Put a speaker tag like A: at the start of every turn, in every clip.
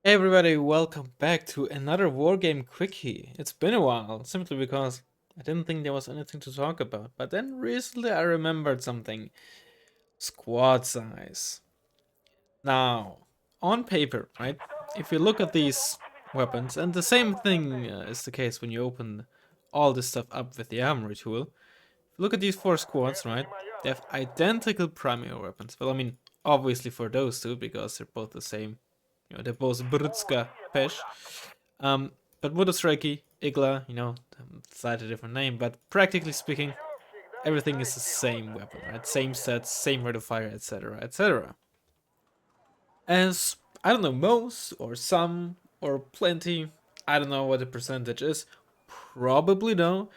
A: Hey everybody, welcome back to another Wargame Quickie. It's been a while, simply because I didn't think there was anything to talk about, but then recently I remembered something. Squad size. Now, on paper, right? If you look at these weapons, and the same thing is the case when you open all this stuff up with the armory tool. If you look at these four squads, right? They have identical primary weapons. Well, I mean, obviously for those two, because they're both the same. They're both Brutska Pesh. Um, but Wooderstrike, Igla, slightly different name, but practically speaking, everything is the same weapon, right? Same sets, same rate of fire, etc., etc. As I don't know, most or some or plenty, I don't know what the percentage is. Probably no,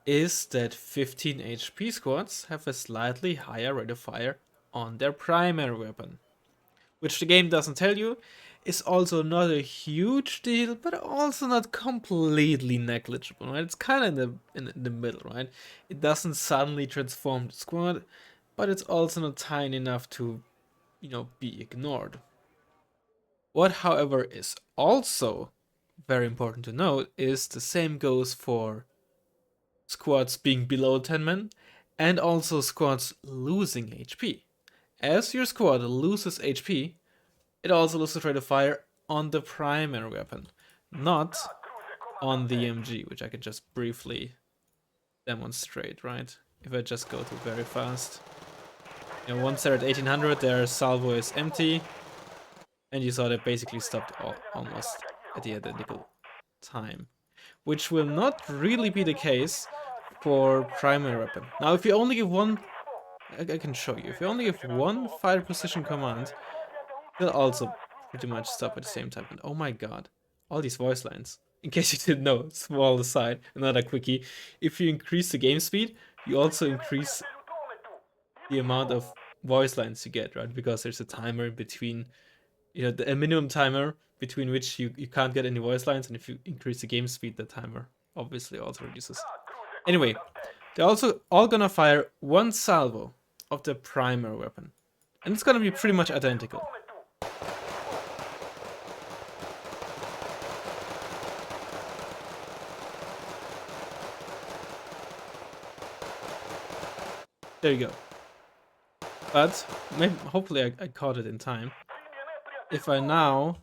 A: is that 15 HP squads have a slightly higher rate of fire on their primary weapon, which the game doesn't tell you, is also not a huge deal, but also not completely negligible. Right? It's kind of in the middle, right? It doesn't suddenly transform the squad, but it's also not tiny enough to, be ignored. What, however, is also very important to note is the same goes for squads being below 10 men and also squads losing HP. As your squad loses HP, it also loses rate of fire on the primary weapon, not on the MG, which I could just briefly demonstrate, right? If I just go to very fast. Once they're at 1800, their salvo is empty, and you saw they basically stopped almost at the identical time, which will not really be the case for primary weapon. Now, if you only give one, I can show you. If you only give one fire position command, they'll also pretty much stop at the same time. And oh my god, all these voice lines. In case you didn't know, small aside, another quickie. If you increase the game speed, you also increase the amount of voice lines you get, right? Because there's a timer between, a minimum timer between which you can't get any voice lines, and if you increase the game speed, the timer obviously also reduces. Anyway, they're also all gonna fire one salvo of the primary weapon. And it's gonna be pretty much identical. There you go. But maybe, hopefully I caught it in time. If I now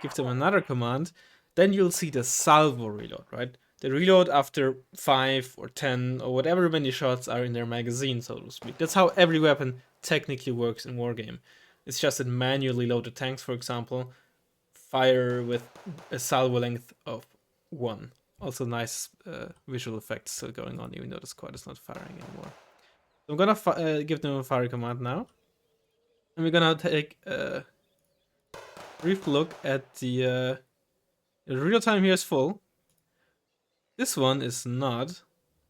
A: give them another command, then you'll see the salvo reload, right? The reload after 5 or 10 or whatever many shots are in their magazine, so to speak. That's how every weapon technically works in Wargame. It's just that manually loaded tanks, for example, fire with a salvo length of 1. Also nice visual effects still going on, even though the squad is not firing anymore. So I'm gonna give them a fire command now. And we're gonna take a brief look at the real time here is full. This one is not.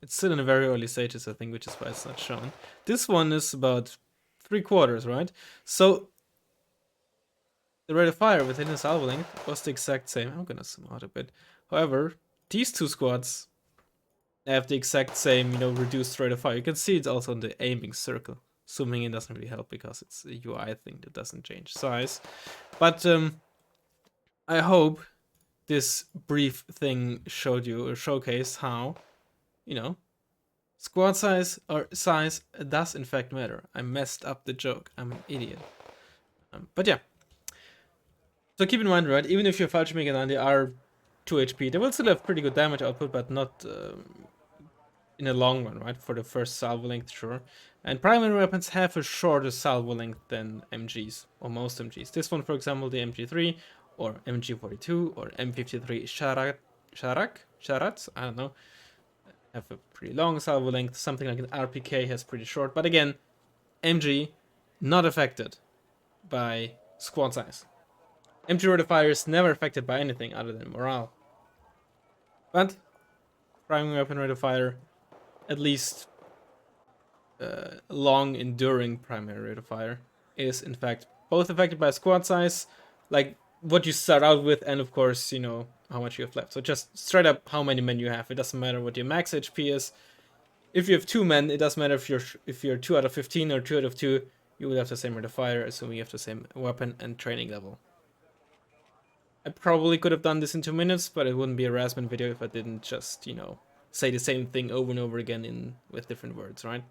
A: It's still in the very early stages, I think, which is why it's not shown. This one is about 3/4, right? So the rate of fire within the salvo length was the exact same. I'm gonna zoom out a bit. However, these two squads have the exact same, reduced rate of fire. You can see it's also in the aiming circle. Zooming in doesn't really help because it's a UI thing that doesn't change size. But I hope this brief thing showed you or showcased how, squad size does in fact matter. I messed up the joke. I'm an idiot. But yeah. So keep in mind, right? Even if your Fallschirmjäger and they are 2 HP, they will still have pretty good damage output, but not in the long run, right? For the first salvo length, sure. And primary weapons have a shorter salvo length than MGs, or most MGs. This one, for example, the MG3, or MG42, or M53 Sharat, I don't know, have a pretty long salvo length. Something like an RPK has pretty short. But again, MG, not affected by squad size. MG rate of fire is never affected by anything other than morale. But primary weapon rate of fire, at least long enduring primary rate of fire, is in fact both affected by squad size, like what you start out with, and of course, how much you have left. So just straight up how many men you have. It doesn't matter what your max HP is. If you have 2 men, it doesn't matter if you're 2 out of 15 or 2 out of 2, you will have the same rate of fire, assuming you have the same weapon and training level. I probably could have done this in 2 minutes, but it wouldn't be a Razzmann video if I didn't just, say the same thing over and over again with different words, right?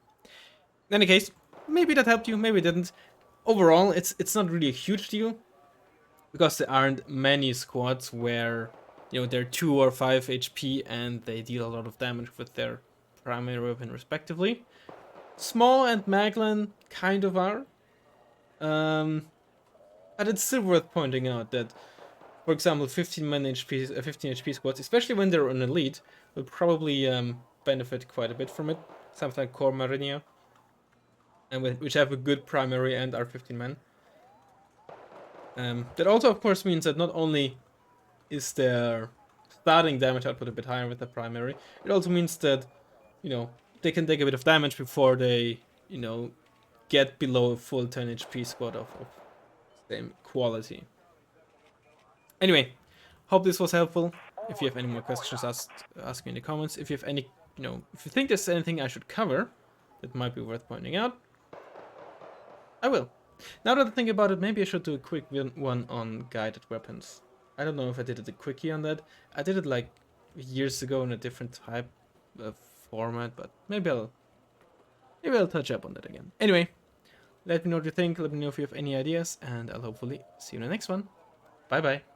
A: In any case, maybe that helped you, maybe it didn't. Overall, it's not really a huge deal, because there aren't many squads where, they're 2 or 5 HP and they deal a lot of damage with their primary weapon respectively. Small and Maglan kind of are. But it's still worth pointing out that, for example, 15 HP squads, especially when they're on elite, will probably benefit quite a bit from it. Something like Core Marinia, and which have a good primary and are 15 men. That also, of course, means that not only is their starting damage output a bit higher with the primary, it also means that, they can take a bit of damage before they, get below a full 10 HP squad of same quality. Anyway, hope this was helpful. If you have any more questions, ask me in the comments. If you have any, if you think there's anything I should cover that might be worth pointing out, I will. Now that I think about it, maybe I should do a quick one on guided weapons. I don't know if I did a quickie on that. I did it like years ago in a different type of format, but maybe I'll touch up on that again. Anyway, let me know what you think. Let me know if you have any ideas, and I'll hopefully see you in the next one. Bye bye.